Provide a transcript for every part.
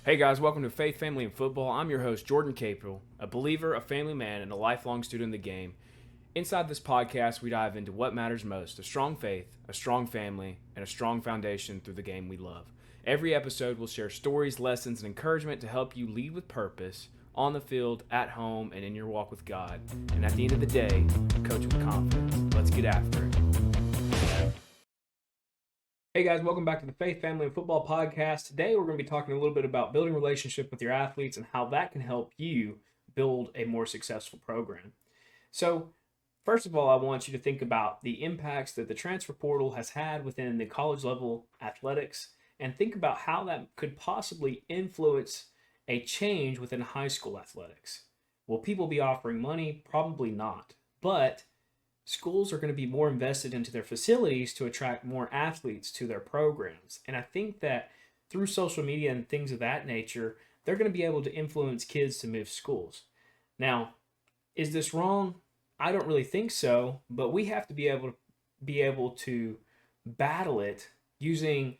Hey guys, welcome to Faith, Family, and Football. I'm your host, Jordan Capel, a believer, a family man, and a lifelong student of the game. Inside this podcast, we dive into what matters most: a strong faith, a strong family, and a strong foundation through the game we love. Every episode will share stories, lessons, and encouragement to help you lead with purpose on the field, at home, and in your walk with God. And at the end of the day, coach with confidence. Let's get after it. Hey guys, welcome back to the Faith, Family, and Football podcast. Today we're going to be talking a little bit about building a relationship with your athletes and how that can help you build a more successful program. So, first of all, I want you to think about the impacts that the transfer portal has had within the college level athletics and think about how that could possibly influence a change within high school athletics. Will people be offering money? Probably not. But schools are going to be more invested into their facilities to attract more athletes to their programs. And I think that through social media and things of that nature, they're going to be able to influence kids to move schools. Now, is this wrong? I don't really think so, but we have to be able to battle it using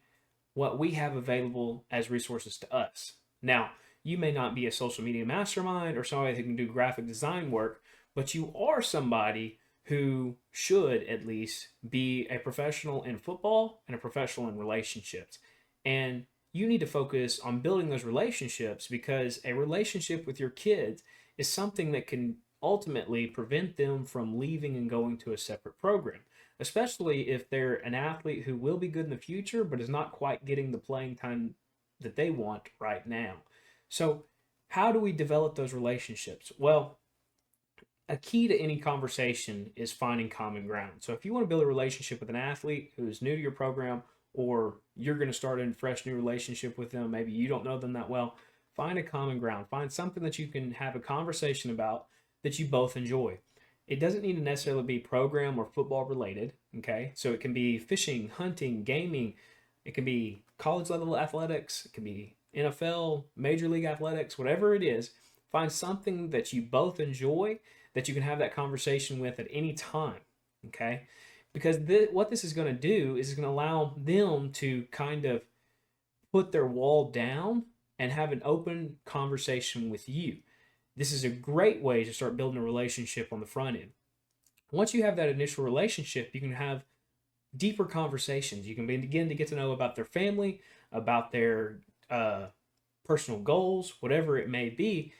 what we have available as resources to us. Now, you may not be a social media mastermind or somebody who can do graphic design work, but you are somebody who should at least be a professional in football and a professional in relationships. And you need to focus on building those relationships because a relationship with your kids is something that can ultimately prevent them from leaving and going to a separate program, especially if they're an athlete who will be good in the future but is not quite getting the playing time that they want right now. So, how do we develop those relationships? Well, a key to any conversation is finding common ground. So if you want to build a relationship with an athlete who is new to your program, or you're going to start a fresh new relationship with them, maybe you don't know them that well, find a common ground. Find something that you can have a conversation about that you both enjoy. It doesn't need to necessarily be program or football related, okay? So it can be fishing, hunting, gaming. It can be college level athletics. It can be NFL, Major League athletics, whatever it is. Find something that you both enjoy that you can have that conversation with at any time, okay? Because what this is going to do is it's going to allow them to kind of put their wall down and have an open conversation with you. This is a great way to start building a relationship on the front end. Once you have that initial relationship, you can have deeper conversations. You can begin to get to know about their family, about their personal goals, whatever it may be.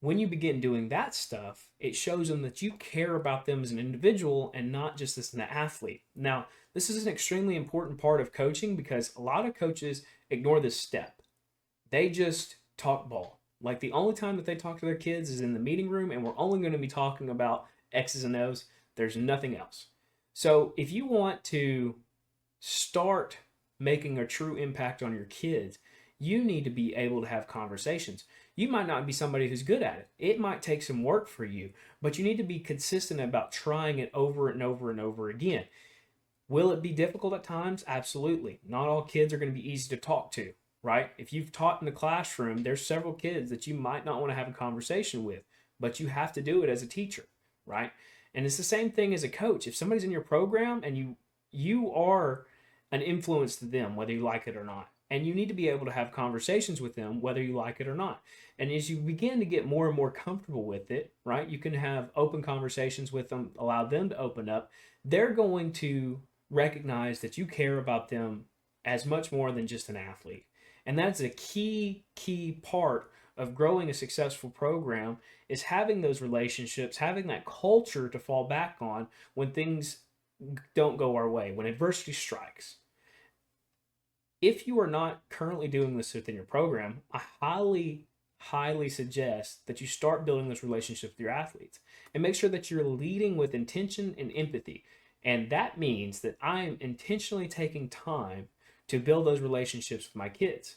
When you begin doing that stuff, it shows them that you care about them as an individual and not just as an athlete. Now, this is an extremely important part of coaching because a lot of coaches ignore this step. They just talk ball. Like the only time that they talk to their kids is in the meeting room, and we're only going to be talking about X's and O's. There's nothing else. So if you want to start making a true impact on your kids, you need to be able to have conversations. You might not be somebody who's good at it. It might take some work for you, but you need to be consistent about trying it over and over and over again. Will it be difficult at times? Absolutely. Not all kids are going to be easy to talk to, right? If you've taught in the classroom, there's several kids that you might not want to have a conversation with, but you have to do it as a teacher, right? And it's the same thing as a coach. If somebody's in your program and you are an influence to them, whether you like it or not. And you need to be able to have conversations with them, whether you like it or not. And as you begin to get more and more comfortable with it, right, you can have open conversations with them, allow them to open up. They're going to recognize that you care about them as much more than just an athlete. And that's a key part of growing a successful program is having those relationships, having that culture to fall back on when things don't go our way, when adversity strikes. If you are not currently doing this within your program, I highly suggest that you start building this relationship with your athletes and make sure that you're leading with intention and empathy. And that means that I'm intentionally taking time to build those relationships with my kids.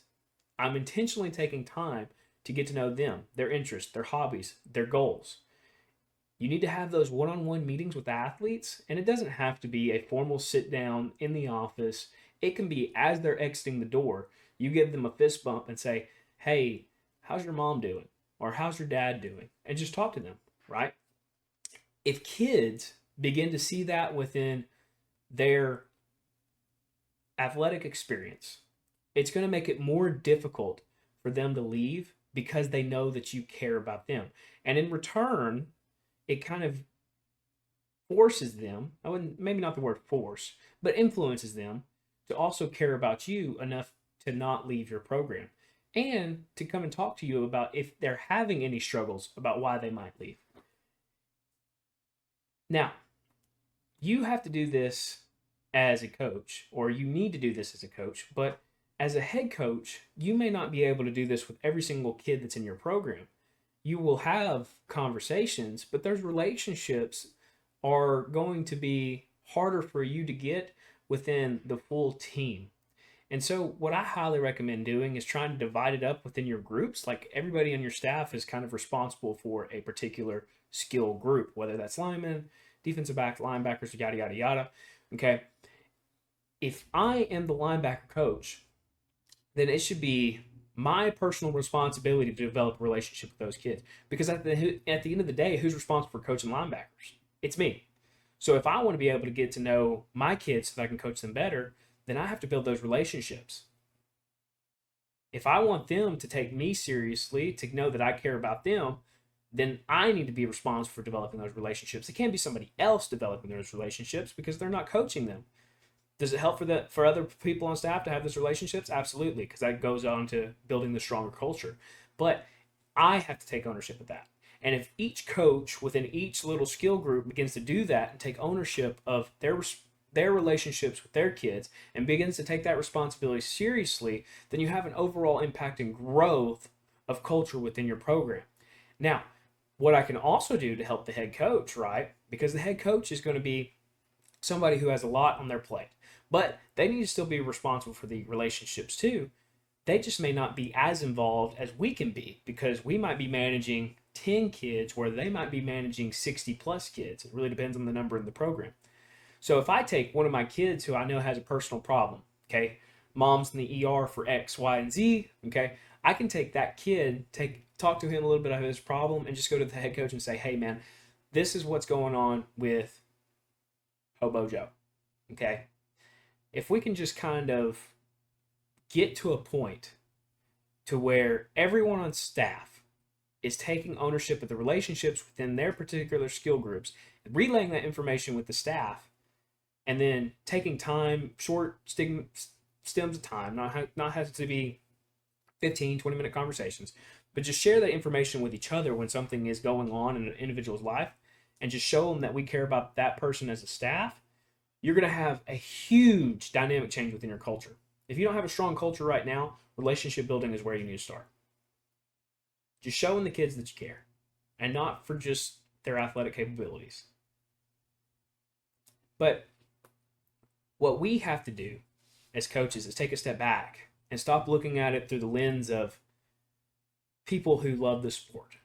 I'm intentionally taking time to get to know them, their interests, their hobbies, their goals. You need to have those one-on-one meetings with athletes, and it doesn't have to be a formal sit down in the office. It can be as they're exiting the door, you give them a fist bump and say, hey, how's your mom doing? Or how's your dad doing? And just talk to them, right? If kids begin to see that within their athletic experience, it's going to make it more difficult for them to leave because they know that you care about them. And in return, it kind of forces them, I wouldn't, maybe not the word force, but influences them to also care about you enough to not leave your program and to come and talk to you about if they're having any struggles about why they might leave. Now, you have to do this as a coach, or you need to do this as a coach, but as a head coach, you may not be able to do this with every single kid that's in your program. You will have conversations, but those relationships are going to be harder for you to get within the full team. And so, what I highly recommend doing is trying to divide it up within your groups. Like everybody on your staff is kind of responsible for a particular skill group, whether that's linemen, defensive back, linebackers, yada, yada, yada. Okay. If I am the linebacker coach, then it should be my personal responsibility to develop a relationship with those kids. Because at the end of the day, who's responsible for coaching linebackers? It's me. So if I want to be able to get to know my kids so that I can coach them better, then I have to build those relationships. If I want them to take me seriously, to know that I care about them, then I need to be responsible for developing those relationships. It can't be somebody else developing those relationships because they're not coaching them. Does it help for other people on staff to have those relationships? Absolutely, because that goes on to building the stronger culture. But I have to take ownership of that. And if each coach within each little skill group begins to do that and take ownership of their relationships with their kids and begins to take that responsibility seriously, then you have an overall impact and growth of culture within your program. Now, what I can also do to help the head coach, right? Because the head coach is going to be somebody who has a lot on their plate, but they need to still be responsible for the relationships too. They just may not be as involved as we can be because we might be managing 10 kids where they might be managing 60 plus kids. It really depends on the number in the program. So if I take one of my kids who I know has a personal problem, okay, mom's in the ER for X, Y, and Z, okay, I can take that kid, talk to him a little bit of his problem, and just go to the head coach and say, hey man, this is what's going on with Hobo Joe, okay? If we can just kind of get to a point to where everyone on staff is taking ownership of the relationships within their particular skill groups, relaying that information with the staff, and then taking time, short stems of time, not has to be 15, 20-minute conversations, but just share that information with each other when something is going on in an individual's life and just show them that we care about that person as a staff, you're going to have a huge dynamic change within your culture. If you don't have a strong culture right now, relationship building is where you need to start. Just showing the kids that you care and not for just their athletic capabilities. But what we have to do as coaches is take a step back and stop looking at it through the lens of people who love the sport.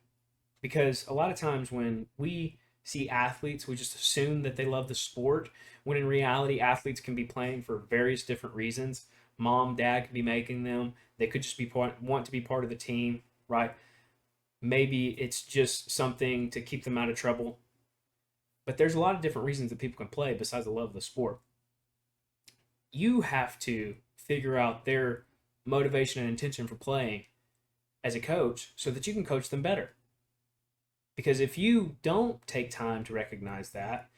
Because a lot of times when we see athletes, we just assume that they love the sport, when in reality, athletes can be playing for various different reasons. Mom, dad could be making them. They could just want to be part of the team, right? Maybe it's just something to keep them out of trouble. But there's a lot of different reasons that people can play besides the love of the sport. You have to figure out their motivation and intention for playing as a coach so that you can coach them better. Because if you don't take time to recognize that,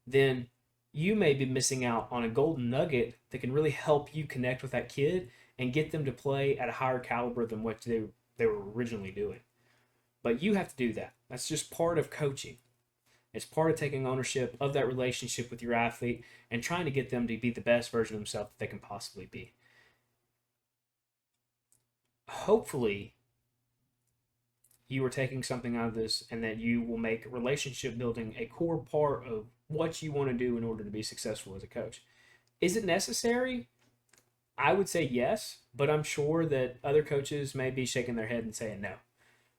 then you may be missing out on a golden nugget that can really help you connect with that kid and get them to play at a higher caliber than what they were originally doing. But you have to do that. That's just part of coaching. It's part of taking ownership of that relationship with your athlete and trying to get them to be the best version of themselves that they can possibly be. Hopefully, you are taking something out of this and that you will make relationship building a core part of what you want to do in order to be successful as a coach. Is it necessary? I would say yes, but I'm sure that other coaches may be shaking their head and saying no.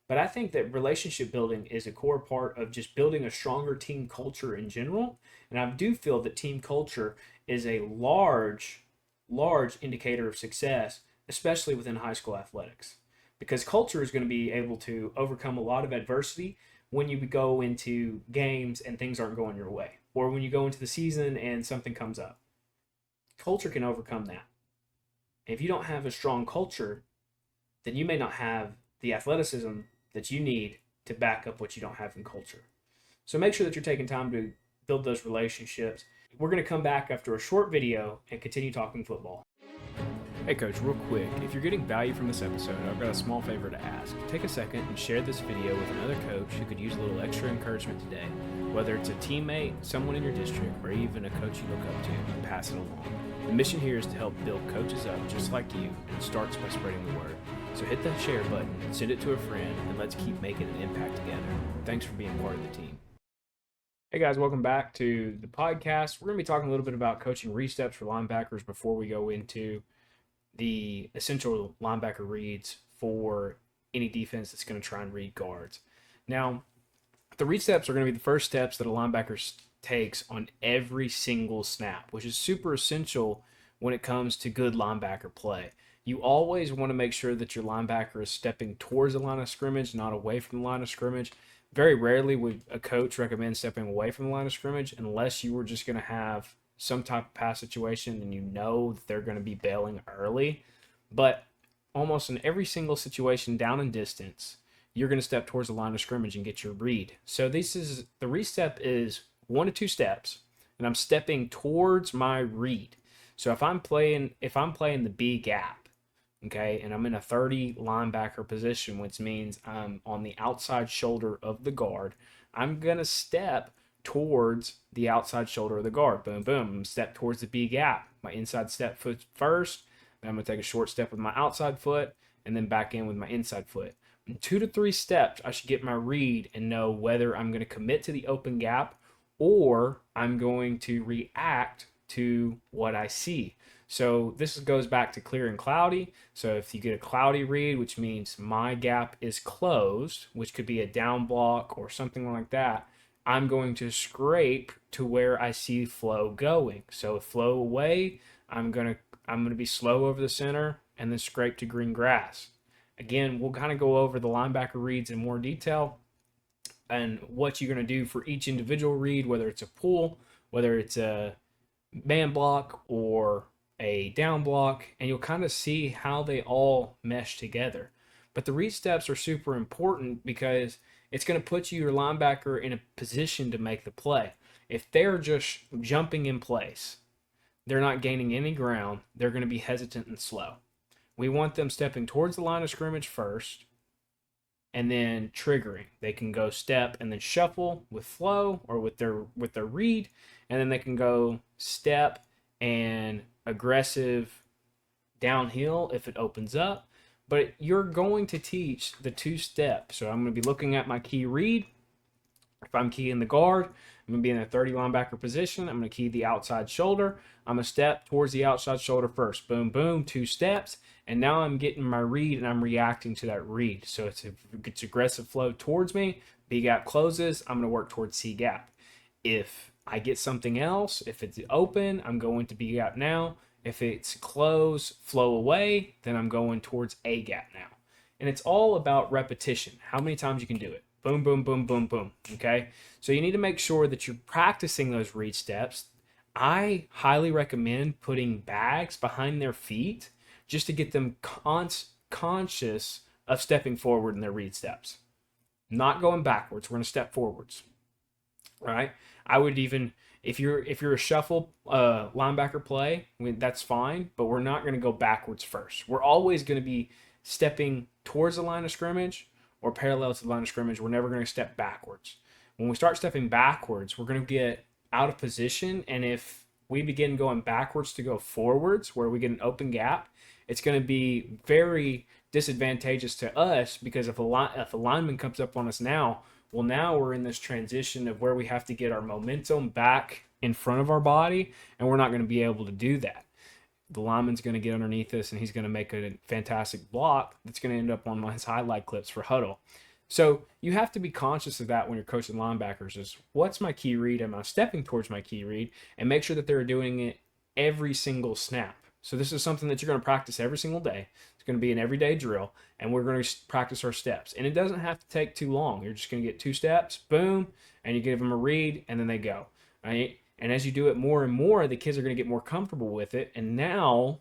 But I think that relationship building is a core part of just building a stronger team culture in general. And I do feel that team culture is a large indicator of success, especially within high school athletics. Because culture is going to be able to overcome a lot of adversity when you go into games and things aren't going your way, or when you go into the season and something comes up. Culture can overcome that. If you don't have a strong culture, then you may not have the athleticism that you need to back up what you don't have in culture. So make sure that you're taking time to build those relationships. We're going to come back after a short video and continue talking football. Hey coach, real quick, if you're getting value from this episode, I've got a small favor to ask. Take a second and share this video with another coach who could use a little extra encouragement today. Whether it's a teammate, someone in your district, or even a coach you look up to, pass it along. The mission here is to help build coaches up just like you, and it starts by spreading the word. So hit that share button, send it to a friend, and let's keep making an impact together. Thanks for being part of the team. Hey guys, welcome back to the podcast. We're going to be talking a little bit about coaching read steps for linebackers before we go into the essential linebacker reads for any defense that's going to try and read guards. Now, the read steps are going to be the first steps that a linebacker takes on every single snap, which is super essential when it comes to good linebacker play. You always want to make sure that your linebacker is stepping towards the line of scrimmage, not away from the line of scrimmage. Very rarely would a coach recommend stepping away from the line of scrimmage unless you were just going to have some type of pass situation and you know that they're going to be bailing early. But almost in every single situation down in distance, you're going to step towards the line of scrimmage and get your read. So the read step is 1 to 2 steps, and I'm stepping towards my read. So if I'm playing the B gap, okay, and I'm in a 30 linebacker position, which means I'm on the outside shoulder of the guard, I'm going to step towards the outside shoulder of the guard. Boom, boom. Step towards the B gap. My inside step foot first. Then I'm going to take a short step with my outside foot and then back in with my inside foot. In 2 to 3 steps, I should get my read and know whether I'm going to commit to the open gap or I'm going to react to what I see. So this goes back to clear and cloudy. So if you get a cloudy read, which means my gap is closed, which could be a down block or something like that, I'm going to scrape to where I see flow going. So flow away, I'm gonna be slow over the center and then scrape to green grass. Again, we'll kind of go over the linebacker reads in more detail and what you're going to do for each individual read, whether it's a pull, whether it's a man block or a down block, and you'll kind of see how they all mesh together. But the read steps are super important because it's going to put your linebacker in a position to make the play. If they're just jumping in place, they're not gaining any ground, they're going to be hesitant and slow. We want them stepping towards the line of scrimmage first and then triggering. They can go step and then shuffle with flow or with their read, and then they can go step and aggressive downhill if it opens up. But you're going to teach the 2 steps. So I'm going to be looking at my key read. If I'm keying the guard, I'm going to be in a 30 linebacker position. I'm going to key the outside shoulder. I'm going to step towards the outside shoulder first. Boom, boom, 2 steps. And now I'm getting my read and I'm reacting to that read. So it's aggressive flow towards me. B gap closes. I'm going to work towards C gap. If I get something else, if it's open, I'm going to B gap now. If it's close, flow away, then I'm going towards A gap now. And it's all about repetition. How many times you can do it. Boom, boom, boom, boom, boom. Okay? So you need to make sure that you're practicing those read steps. I highly recommend putting bags behind their feet just to get them conscious of stepping forward in their read steps. Not going backwards. We're going to step forwards. All right? I would even, if you're a shuffle linebacker play, that's fine, but we're not going to go backwards first. We're always going to be stepping towards the line of scrimmage or parallel to the line of scrimmage. We're never going to step backwards. When we start stepping backwards, we're going to get out of position, and if we begin going backwards to go forwards where we get an open gap, it's going to be very disadvantageous to us because if a lineman comes up on us now, well, now we're in this transition of where we have to get our momentum back in front of our body, and we're not going to be able to do that. The lineman's going to get underneath us, and he's going to make a fantastic block that's going to end up on his highlight clips for huddle. So you have to be conscious of that when you're coaching linebackers is what's my key read? Am I stepping towards my key read? And make sure that they're doing it every single snap. So this is something that you're going to practice every single day. It's going to be an everyday drill, and we're going to practice our steps. And it doesn't have to take too long. You're just going to get 2 steps, boom, and you give them a read, and then they go. Right? And as you do it more and more, the kids are going to get more comfortable with it. And now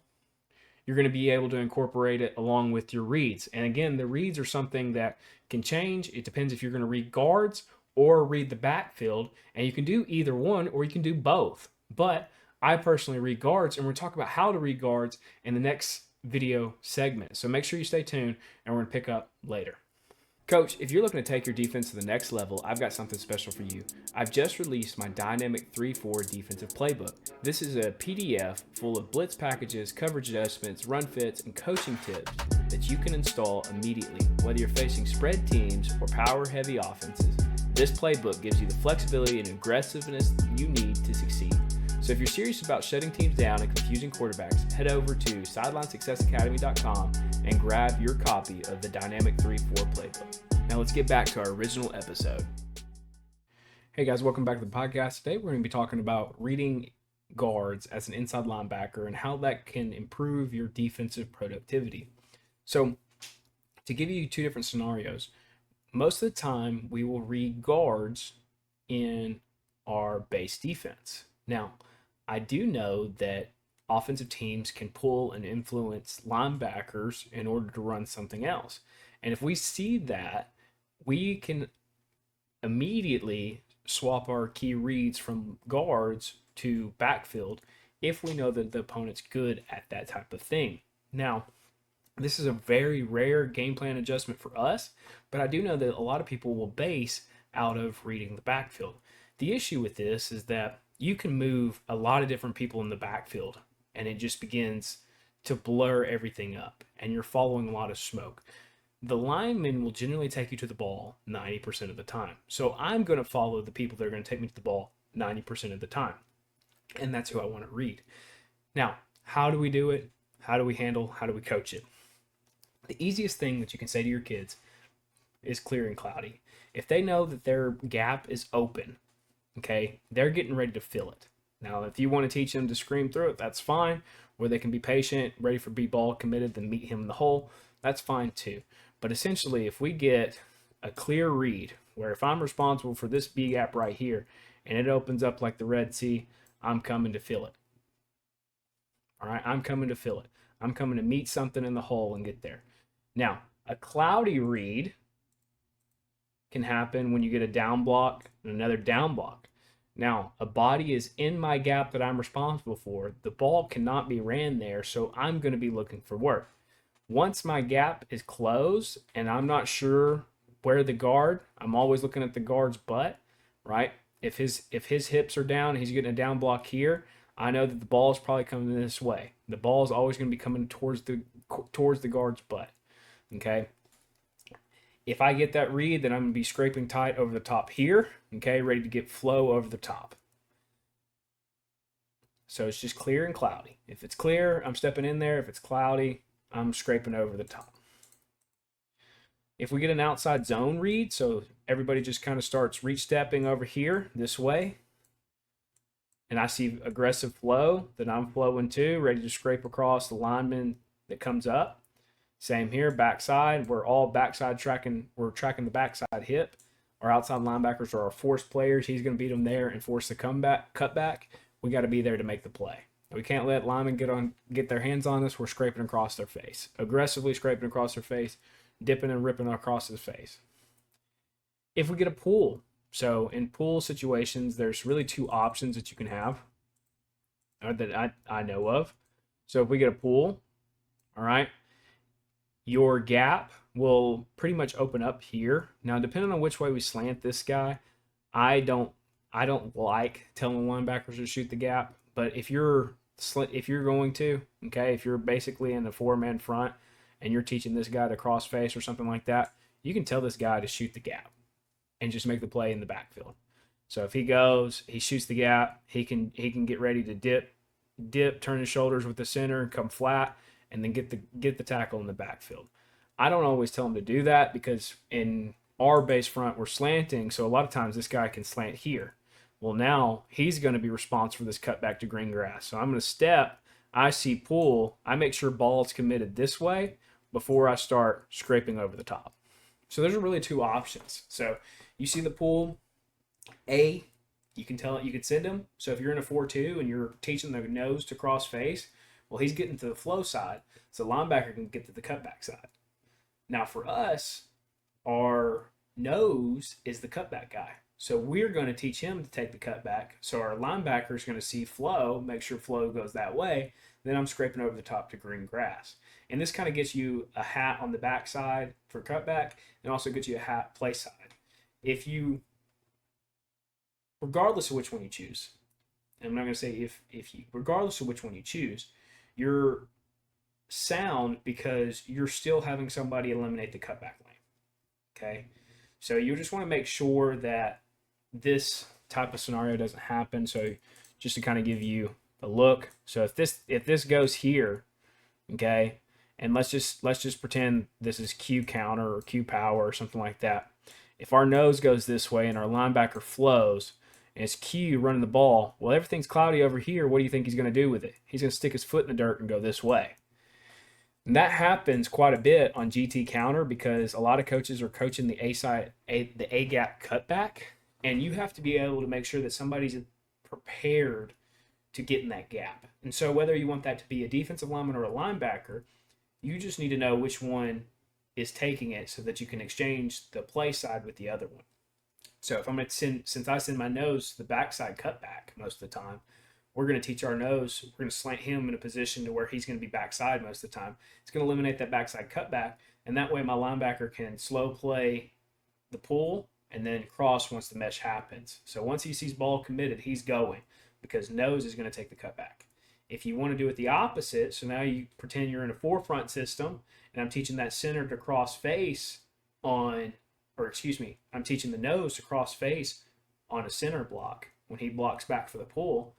you're going to be able to incorporate it along with your reads. And again, the reads are something that can change. It depends if you're going to read guards or read the backfield, and you can do either one or you can do both. But I personally read guards, and we're going to talk about how to read guards in the next video segment. So make sure you stay tuned, and we're going to pick up later. Coach, if you're looking to take your defense to the next level, I've got something special for you. I've just released my Dynamic 3-4 defensive playbook. This is a PDF full of blitz packages, coverage adjustments, run fits, and coaching tips that you can install immediately, whether you're facing spread teams or power-heavy offenses. This playbook gives you the flexibility and aggressiveness you need to succeed. So if you're serious about shutting teams down and confusing quarterbacks, head over to sidelinesuccessacademy.com and grab your copy of the Dynamic 3-4 playbook. Now let's get back to our original episode. Hey guys, welcome back to the podcast. Today we're going to be talking about reading guards as an inside linebacker and how that can improve your defensive productivity. So to give you two different scenarios, most of the time we will read guards in our base defense. Now, I do know that offensive teams can pull and influence linebackers in order to run something else. And if we see that, we can immediately swap our key reads from guards to backfield if we know that the opponent's good at that type of thing. Now, this is a very rare game plan adjustment for us, but I do know that a lot of people will base out of reading the backfield. The issue with this is that you can move a lot of different people in the backfield, and it just begins to blur everything up, and you're following a lot of smoke. The linemen will generally take you to the ball 90% of the time. So I'm going to follow the people that are going to take me to the ball 90% of the time, and that's who I want to read. Now, how do we do it? How do we handle? How do we coach it? The easiest thing that you can say to your kids is clear and cloudy. If they know that their gap is open, okay, they're getting ready to fill it. Now, if you want to teach them to scream through it, that's fine. Where they can be patient, ready for B-ball, committed, then meet him in the hole, that's fine too. But essentially, if we get a clear read, where if I'm responsible for this B gap right here, and it opens up like the Red Sea, I'm coming to fill it. All right, I'm coming to fill it. I'm coming to meet something in the hole and get there. Now, a cloudy read can happen when you get a down block and another down block. Now, a body is in my gap that I'm responsible for. The ball cannot be ran there, so I'm going to be looking for work. Once my gap is closed and I'm not sure where the guard, I'm always looking at the guard's butt, right? If his hips are down, he's getting a down block here, I know that the ball is probably coming this way. The ball is always going to be coming towards the guard's butt, okay? If I get that read, then I'm going to be scraping tight over the top here, okay, ready to get flow over the top. So it's just clear and cloudy. If it's clear, I'm stepping in there. If it's cloudy, I'm scraping over the top. If we get an outside zone read, so everybody just kind of starts reach stepping over here this way, and I see aggressive flow, then I'm flowing too, ready to scrape across the lineman that comes up. Same here, backside. We're all backside tracking. We're tracking the backside hip. Our outside linebackers are our force players. He's going to beat them there and force the cutback. We got to be there to make the play. We can't let linemen get their hands on us. We're scraping across their face, aggressively scraping across their face, dipping and ripping across his face. If we get a pull, so in pull situations, there's really two options that you can have that I know of. So if we get a pull, all right, your gap will pretty much open up here. Now, depending on which way we slant this guy, I don't like telling linebackers to shoot the gap. But if you're going to, okay, if you're basically in the 4-man front and you're teaching this guy to cross face or something like that, you can tell this guy to shoot the gap and just make the play in the backfield. So if he goes, he shoots the gap, he can get ready to dip, turn his shoulders with the center, come flat, and then get the tackle in the backfield. I don't always tell him to do that because in our base front we're slanting, so a lot of times this guy can slant here. Well, now he's going to be responsible for this cutback to green grass. So I'm going to step, I see pull, I make sure ball's committed this way before I start scraping over the top. So there's really two options. So you see the pull, you can send him. So if you're in a 4-2 and you're teaching the nose to cross face, Well, he's getting to the flow side, so linebacker can get to the cutback side. Now for us, our nose is the cutback guy. So we're going to teach him to take the cutback. So our linebacker is going to see flow, make sure flow goes that way. Then I'm scraping over the top to green grass. And this kind of gets you a hat on the backside for cutback and also gets you a hat play side. If you, regardless of which one you choose, and I'm not going to say if you, regardless of which one you choose, you're sound because you're still having somebody eliminate the cutback lane. Okay. So you just want to make sure that this type of scenario doesn't happen. So just to kind of give you a look. So if this goes here, okay, and let's just pretend this is Q counter or Q power or something like that. If our nose goes this way and our linebacker flows and it's Q running the ball, well, everything's cloudy over here. What do you think he's going to do with it? He's going to stick his foot in the dirt and go this way. And that happens quite a bit on GT counter because a lot of coaches are coaching the A gap cutback, and you have to be able to make sure that somebody's prepared to get in that gap. And so whether you want that to be a defensive lineman or a linebacker, you just need to know which one is taking it so that you can exchange the play side with the other one. So if I'm going to since I send my nose to the backside cutback most of the time, we're going to teach our nose, we're going to slant him in a position to where he's going to be backside most of the time. It's going to eliminate that backside cutback, and that way my linebacker can slow play the pull and then cross once the mesh happens. So once he sees ball committed, he's going because nose is going to take the cutback. If you want to do it the opposite, so now you pretend you're in a forefront system, and I'm teaching that center to cross face on, or excuse me, I'm teaching the nose to cross face on a center block when he blocks back for the pull.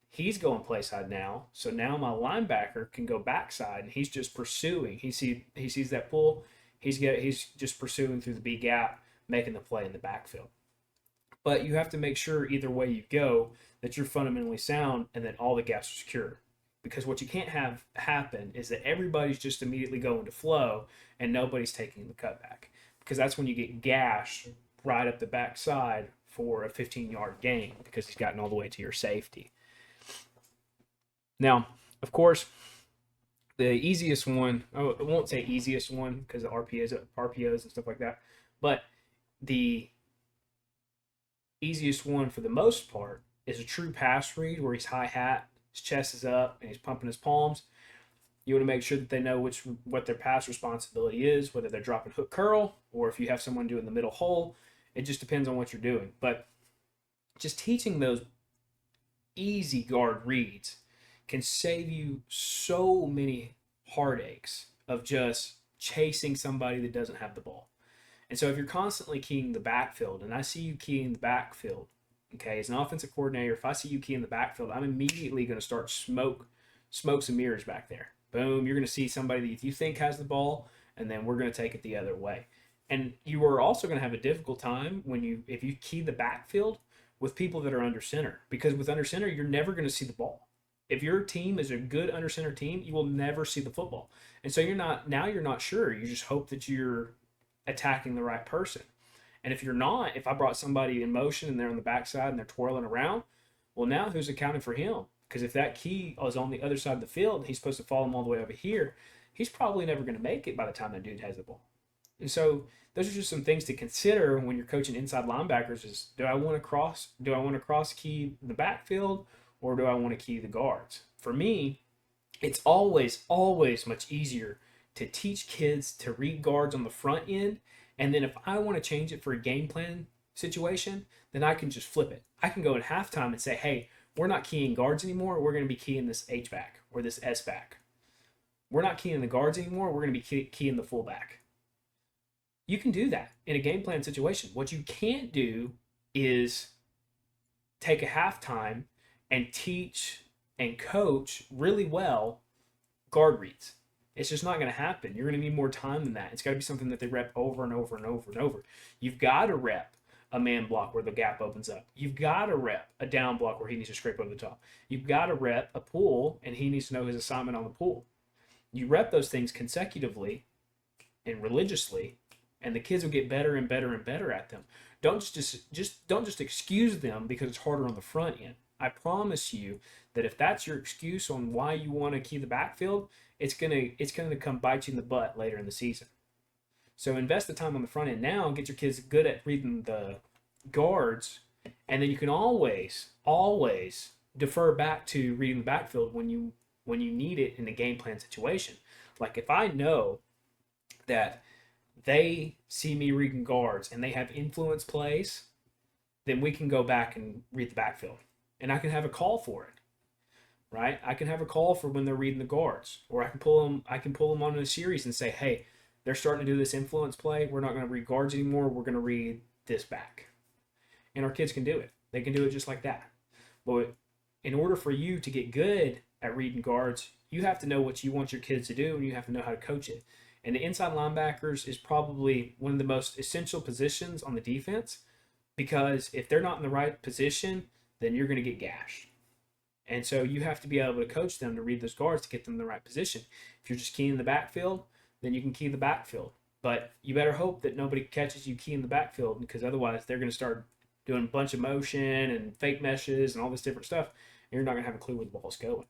He's going play side now, so now my linebacker can go backside, and he's just pursuing. He sees that pull, he's just pursuing through the B gap, making the play in the backfield. But you have to make sure either way you go that you're fundamentally sound and that all the gaps are secure. Because what you can't have happen is that everybody's just immediately going to flow and nobody's taking the cutback. Because that's when you get gashed right up the backside for a 15-yard gain because he's gotten all the way to your safety. Now, of course, the easiest one, I won't say easiest one because of RPOs and stuff like that, but the easiest one for the most part is a true pass read where he's high hat, his chest is up, and he's pumping his palms. You want to make sure that they know what their pass responsibility is, whether they're dropping hook curl or if you have someone doing the middle hole. It just depends on what you're doing. But just teaching those easy guard reads can save you so many heartaches of just chasing somebody that doesn't have the ball. And so if you're constantly keying the backfield, and I see you keying the backfield, okay, as an offensive coordinator, if I see you keying the backfield, I'm immediately going to start smoke and mirrors back there. Boom, you're going to see somebody that you think has the ball, and then we're going to take it the other way. And you are also going to have a difficult time if you key the backfield with people that are under center, because with under center, you're never going to see the ball. If your team is a good under center team, you will never see the football. And so you're not sure. You just hope that you're attacking the right person. And if you're not, if I brought somebody in motion and they're on the backside and they're twirling around, well, now who's accounting for him? Because if that key is on the other side of the field and he's supposed to follow him all the way over here, he's probably never going to make it by the time that dude has the ball. And so those are just some things to consider when you're coaching inside linebackers is, do I want to cross key the backfield or do I want to key the guards? For me, it's always much easier to teach kids to read guards on the front end. And then if I want to change it for a game plan situation, then I can just flip it. I can go at halftime and say, hey, we're not keying guards anymore. We're going to be keying this H back or this S back. We're not keying the guards anymore. We're going to be keying the fullback. You can do that in a game plan situation. What you can't do is take a halftime and teach and coach really well guard reads. It's just not going to happen. You're going to need more time than that. It's got to be something that they rep over and over and over and over. You've got to rep a man block where the gap opens up. You've got to rep a down block where he needs to scrape over the top. You've got to rep a pull and he needs to know his assignment on the pull. You rep those things consecutively and religiously, and the kids will get better and better and better at them. Don't just excuse them because it's harder on the front end. I promise you that if that's your excuse on why you want to key the backfield, it's gonna come bite you in the butt later in the season. So invest the time on the front end now and get your kids good at reading the guards, and then you can always defer back to reading the backfield when you need it in a game plan situation. Like if I know that they see me reading guards and they have influence plays, then we can go back and read the backfield. And I can have a call for it, right? I can have a call for when they're reading the guards, or I can pull them on a series and say, hey, they're starting to do this influence play. We're not going to read guards anymore. We're going to read this back. And our kids can do it. They can do it just like that. But in order for you to get good at reading guards, you have to know what you want your kids to do, and you have to know how to coach it. And the inside linebackers is probably one of the most essential positions on the defense, because if they're not in the right position, then you're going to get gashed. And so you have to be able to coach them to read those guards to get them in the right position. If you're just keying the backfield, then you can key the backfield. But you better hope that nobody catches you keying the backfield, because otherwise they're going to start doing a bunch of motion and fake meshes and all this different stuff, and you're not going to have a clue where the ball's going.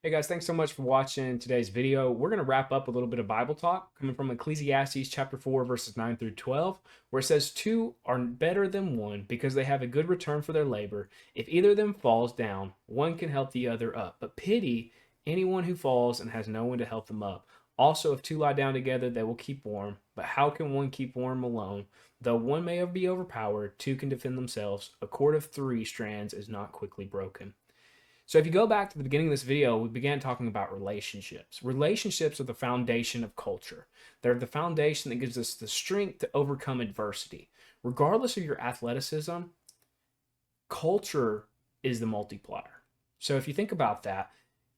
Hey guys, thanks so much for watching today's video. We're going to wrap up a little bit of Bible talk coming from Ecclesiastes chapter 4, verses 9 through 12, where it says, two are better than one because they have a good return for their labor. If either of them falls down, one can help the other up. But pity anyone who falls and has no one to help them up. Also, if two lie down together, they will keep warm. But how can one keep warm alone? Though one may be overpowered, two can defend themselves. A cord of 3 strands is not quickly broken. So if you go back to the beginning of this video, we began talking about relationships. Relationships are the foundation of culture. They're the foundation that gives us the strength to overcome adversity. Regardless of your athleticism, culture is the multiplier. So if you think about that,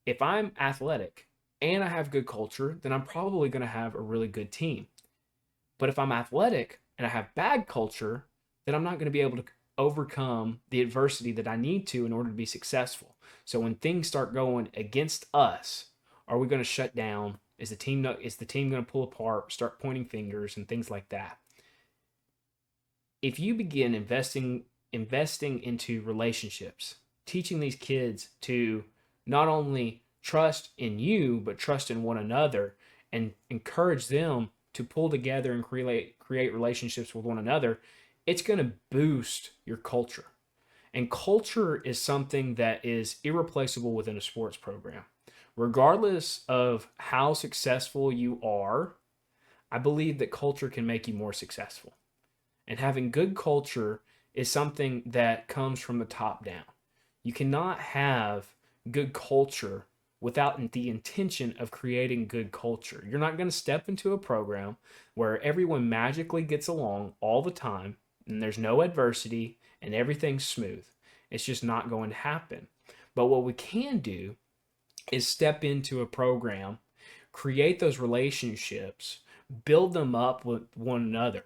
if I'm athletic and I have good culture, then I'm probably going to have a really good team. But if I'm athletic and I have bad culture, then I'm not going to be able to overcome the adversity that I need to in order to be successful. So when things start going against us, are we going to shut down? Is the team going to pull apart, start pointing fingers and things like that? If you begin investing into relationships, teaching these kids to not only trust in you, but trust in one another, and encourage them to pull together and create relationships with one another, it's going to boost your culture. And culture is something that is irreplaceable within a sports program. Regardless of how successful you are, I believe that culture can make you more successful. And having good culture is something that comes from the top down. You cannot have good culture without the intention of creating good culture. You're not going to step into a program where everyone magically gets along all the time and there's no adversity and everything's smooth. It's just not going to happen. But what we can do is step into a program, create those relationships, build them up with one another,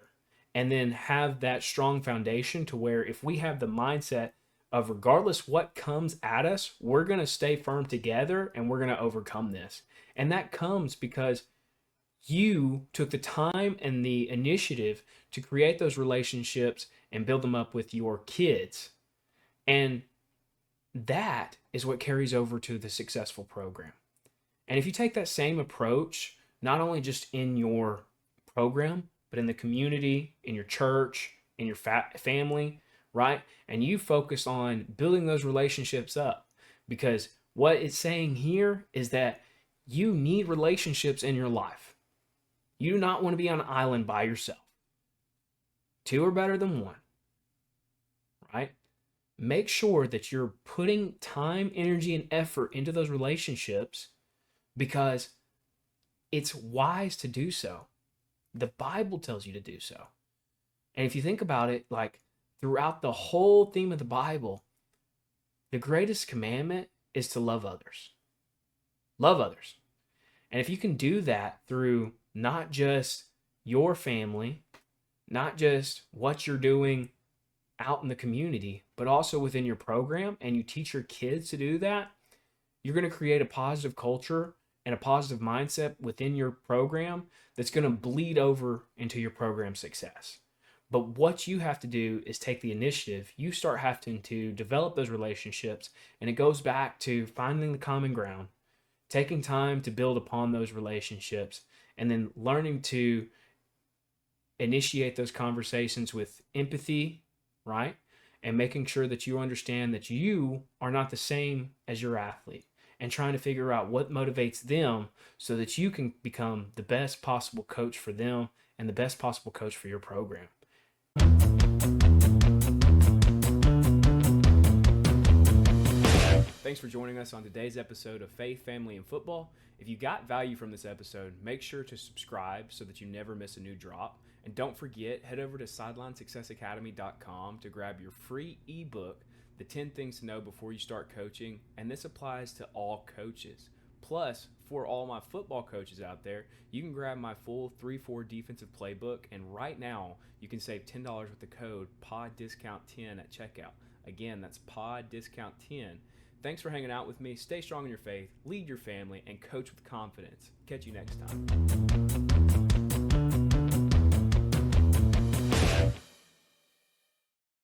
and then have that strong foundation to where if we have the mindset of regardless what comes at us, we're going to stay firm together and we're going to overcome this. And that comes because you took the time and the initiative to create those relationships and build them up with your kids. And that is what carries over to the successful program. And if you take that same approach, not only just in your program, but in the community, in your church, in your family, right? And you focus on building those relationships up, because what it's saying here is that you need relationships in your life. You do not want to be on an island by yourself. 2 are better than 1, right? Make sure that you're putting time, energy, and effort into those relationships because it's wise to do so. The Bible tells you to do so. And if you think about it, like throughout the whole theme of the Bible, the greatest commandment is to love others. Love others. And if you can do that through not just your family, not just what you're doing out in the community, but also within your program, and you teach your kids to do that, you're going to create a positive culture and a positive mindset within your program that's going to bleed over into your program success. But what you have to do is take the initiative. You start having to develop those relationships, and it goes back to finding the common ground, taking time to build upon those relationships, and then learning to initiate those conversations with empathy, right? And making sure that you understand that you are not the same as your athlete, and trying to figure out what motivates them so that you can become the best possible coach for them and the best possible coach for your program. Thanks for joining us on today's episode of Faith, Family, and Football. If you got value from this episode, make sure to subscribe so that you never miss a new drop. And don't forget, head over to sidelinesuccessacademy.com to grab your free ebook, The 10 Things to Know Before You Start Coaching. And this applies to all coaches. Plus, for all my football coaches out there, you can grab my full 3-4 defensive playbook. And right now, you can save $10 with the code PODDISCOUNT10 at checkout. Again, that's PODDISCOUNT10. Thanks for hanging out with me. Stay strong in your faith, lead your family, and coach with confidence. Catch you next time.